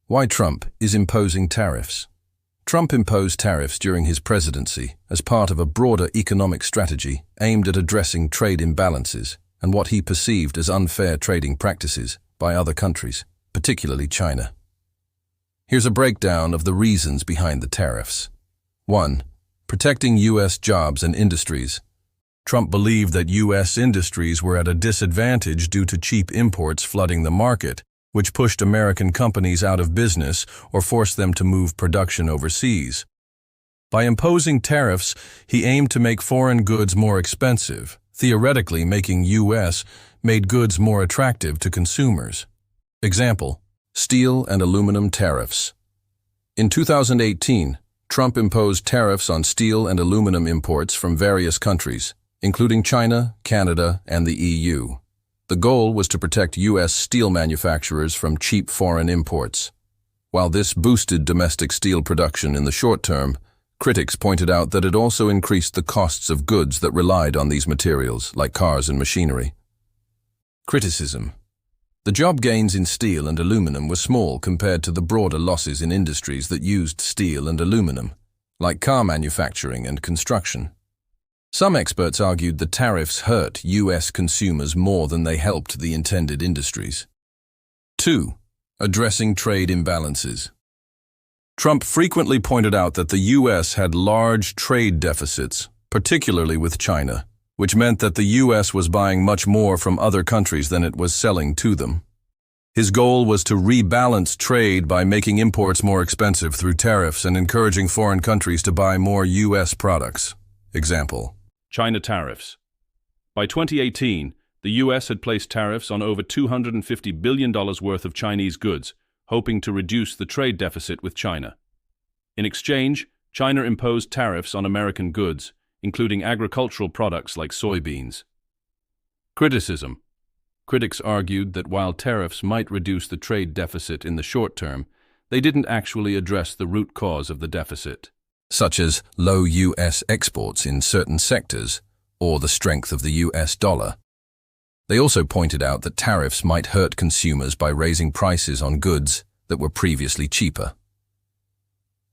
Why Trump is imposing tariffs. Trump imposed tariffs during his presidency as part of a broader economic strategy aimed at addressing trade imbalances and what he perceived as unfair trading practices by other countries, particularly China. Here's a breakdown of the reasons behind the tariffs. 1. Protecting U.S. jobs and industries. Trump believed that U.S. industries were at a disadvantage due to cheap imports flooding the market, which pushed American companies out of business or forced them to move production overseas. By imposing tariffs, he aimed to make foreign goods more expensive, theoretically making U.S.-made goods more attractive to consumers. Example: steel and aluminum tariffs. In 2018, Trump imposed tariffs on steel and aluminum imports from various countries, including China, Canada, and the EU. The goal was to protect U.S. steel manufacturers from cheap foreign imports. While this boosted domestic steel production in the short term, critics pointed out that it also increased the costs of goods that relied on these materials, like cars and machinery. Criticism. The job gains in steel and aluminum were small compared to the broader losses in industries that used steel and aluminum, like car manufacturing and construction. Some experts argued the tariffs hurt U.S. consumers more than they helped the intended industries. 2. Addressing trade imbalances. Trump frequently pointed out that the U.S. had large trade deficits, particularly with China, which meant that the U.S. was buying much more from other countries than it was selling to them. His goal was to rebalance trade by making imports more expensive through tariffs and encouraging foreign countries to buy more U.S. products. Example: China tariffs. By 2018, the U.S. had placed tariffs on over $250 billion worth of Chinese goods, hoping to reduce the trade deficit with China. In exchange, China imposed tariffs on American goods, including agricultural products like soybeans. Criticism. Critics argued that while tariffs might reduce the trade deficit in the short term, they didn't actually address the root cause of the deficit, such as low U.S. exports in certain sectors or the strength of the U.S. dollar. They also pointed out that tariffs might hurt consumers by raising prices on goods that were previously cheaper.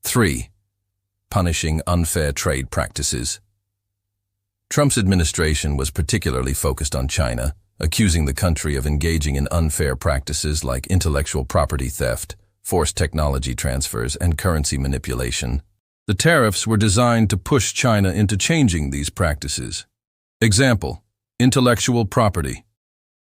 3. Punishing unfair trade practices. Trump's administration was particularly focused on China, accusing the country of engaging in unfair practices like intellectual property theft, forced technology transfers, and currency manipulation. The tariffs were designed to push China into changing these practices. Example: intellectual property.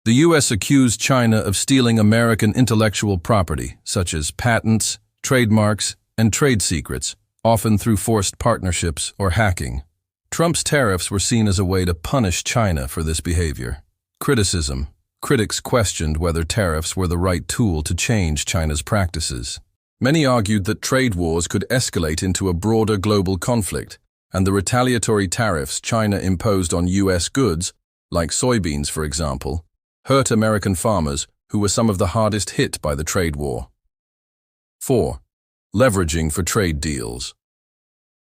The U.S. accused China of stealing American intellectual property, such as patents, trademarks, and trade secrets, often through forced partnerships or hacking. Trump's tariffs were seen as a way to punish China for this behavior. Criticism. Critics questioned whether tariffs were the right tool to change China's practices. Many argued that trade wars could escalate into a broader global conflict, and the retaliatory tariffs China imposed on U.S. goods, like soybeans for example, hurt American farmers who were some of the hardest hit by the trade war. 4. Leveraging for trade deals.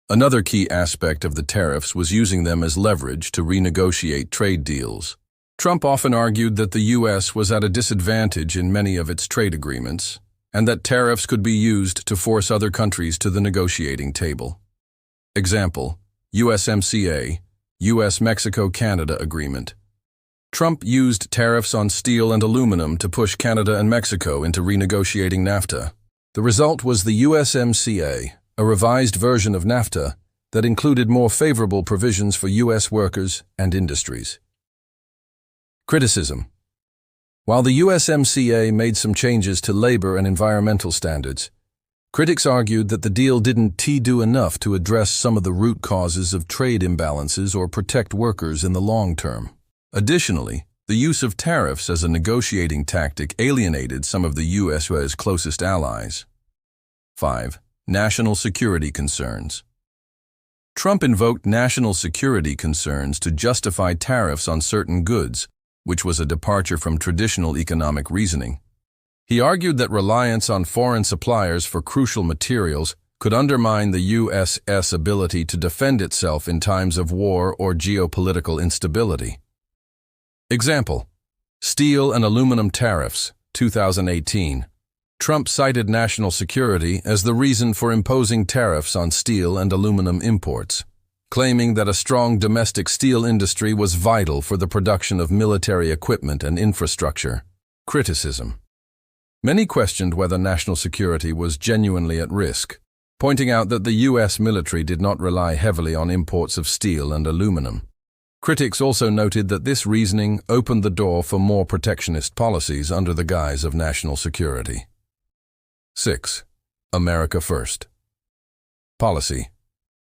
Another key aspect of the tariffs was using them as leverage to renegotiate trade deals. Trump often argued that the U.S. was at a disadvantage in many of its trade agreements, and that tariffs could be used to force other countries to the negotiating table. Example: USMCA, U.S.-Mexico-Canada Agreement. Trump used tariffs on steel and aluminum to push Canada and Mexico into renegotiating NAFTA. The result was the USMCA, a revised version of NAFTA that included more favorable provisions for U.S. workers and industries. Criticism. While the USMCA made some changes to labor and environmental standards, critics argued that the deal didn't do enough to address some of the root causes of trade imbalances or protect workers in the long term. Additionally, the use of tariffs as a negotiating tactic alienated some of the U.S.'s closest allies. 5. National security concerns. Trump invoked national security concerns to justify tariffs on certain goods, which was a departure from traditional economic reasoning. He argued that reliance on foreign suppliers for crucial materials could undermine the U.S.'s ability to defend itself in times of war or geopolitical instability. Example: steel and aluminum tariffs, 2018. Trump cited national security as the reason for imposing tariffs on steel and aluminum imports, claiming that a strong domestic steel industry was vital for the production of military equipment and infrastructure. Criticism. Many questioned whether national security was genuinely at risk, pointing out that the U.S. military did not rely heavily on imports of steel and aluminum. Critics also noted that this reasoning opened the door for more protectionist policies under the guise of national security. 6. America First. Policy.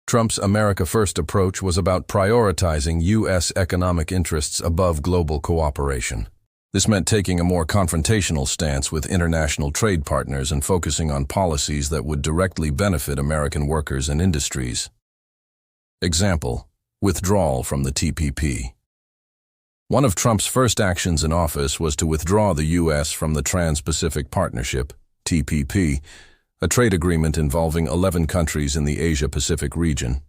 Trump's America First approach was about prioritizing U.S. economic interests above global cooperation. This meant taking a more confrontational stance with international trade partners and focusing on policies that would directly benefit American workers and industries. Example: withdrawal from the TPP. One of Trump's first actions in office was to withdraw the U.S. from the Trans-Pacific Partnership, TPP, a trade agreement involving 11 countries in the Asia-Pacific region.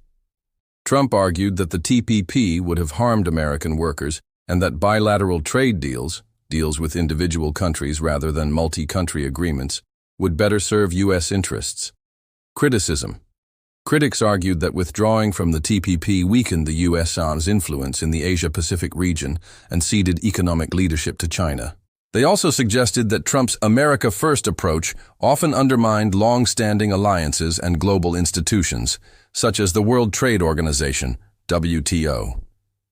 Trump argued that the TPP would have harmed American workers and that bilateral trade deals with individual countries rather than multi-country agreements, would better serve U.S. interests. Criticism. Critics argued that withdrawing from the TPP weakened the US's influence in the Asia-Pacific region and ceded economic leadership to China. They also suggested that Trump's America First approach often undermined long-standing alliances and global institutions, such as the World Trade Organization, WTO.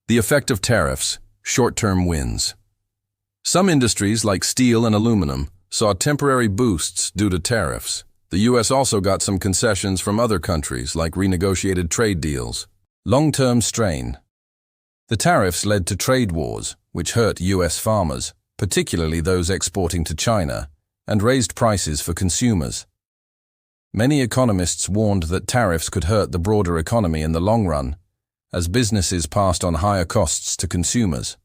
The effect of tariffs: short-term wins. Some industries, like steel and aluminum, saw temporary boosts due to tariffs. The U.S. also got some concessions from other countries, like renegotiated trade deals. Long-term strain. The tariffs led to trade wars, which hurt U.S. farmers, particularly those exporting to China, and raised prices for consumers. Many economists warned that tariffs could hurt the broader economy in the long run, as businesses passed on higher costs to consumers.